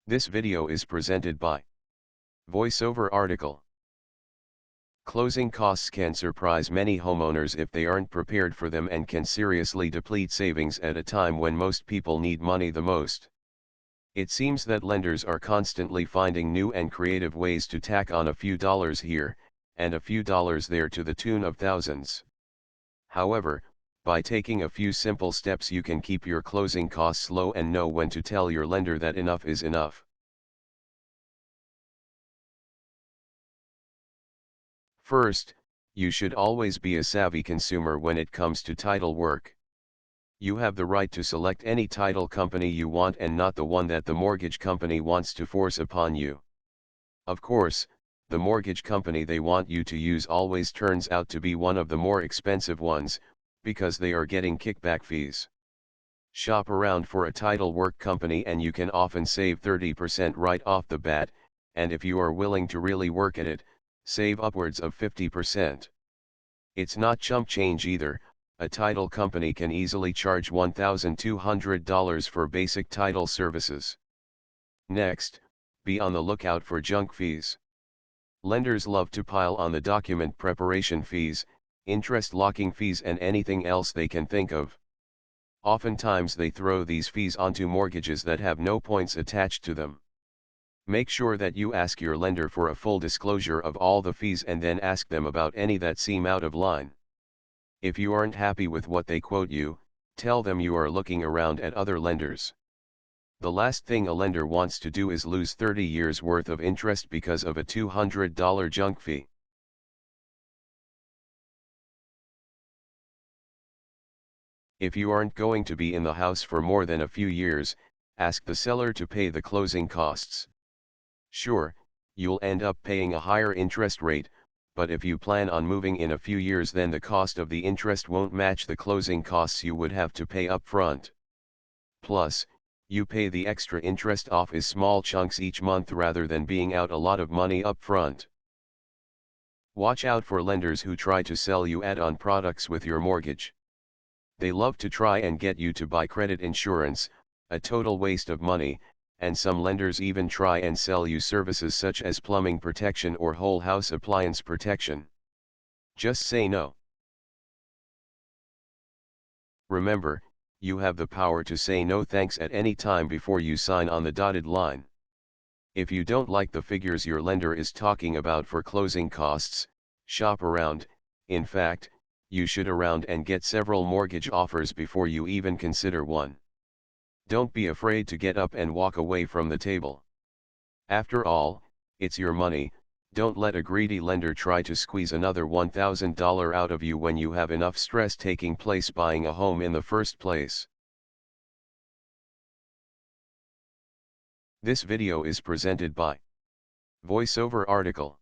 This video is presented by VoiceOver Article. Closing costs can surprise many homeowners if they aren't prepared for them and can seriously deplete savings at a time when most people need money the most. It seems that lenders are constantly finding new and creative ways to tack on a few dollars here, and a few dollars there to the tune of thousands. However, by taking a few simple steps you can keep your closing costs low and know when to tell your lender that enough is enough. First, you should always be a savvy consumer when it comes to title work. You have the right to select any title company you want and not the one that the mortgage company wants to force upon you. Of course, the mortgage company they want you to use always turns out to be one of the more expensive ones, because they are getting kickback fees. Shop around for a title work company and you can often save 30% right off the bat, and if you are willing to really work at it, save upwards of 50%. It's not chump change either. A title company can easily charge $1,200 for basic title services. Next, be on the lookout for junk fees. Lenders love to pile on the document preparation fees, interest locking fees and anything else they can think of. Oftentimes they throw these fees onto mortgages that have no points attached to them. Make sure that you ask your lender for a full disclosure of all the fees and then ask them about any that seem out of line. If you aren't happy with what they quote you, tell them you are looking around at other lenders. The last thing a lender wants to do is lose 30 years worth of interest because of a $200 junk fee. If you aren't going to be in the house for more than a few years, ask the seller to pay the closing costs. Sure, you'll end up paying a higher interest rate, but if you plan on moving in a few years then the cost of the interest won't match the closing costs you would have to pay up front. Plus, you pay the extra interest off as small chunks each month rather than being out a lot of money up front. Watch out for lenders who try to sell you add-on products with your mortgage. They love to try and get you to buy credit insurance, a total waste of money, and some lenders even try and sell you services such as plumbing protection or whole house appliance protection. Just say no. Remember, you have the power to say no thanks at any time before you sign on the dotted line. If you don't like the figures your lender is talking about for closing costs, shop around. In fact, you should around and get several mortgage offers before you even consider one. Don't be afraid to get up and walk away from the table. After all, it's your money. Don't let a greedy lender try to squeeze another $1,000 out of you when you have enough stress taking place buying a home in the first place. This video is presented by VoiceOver Article.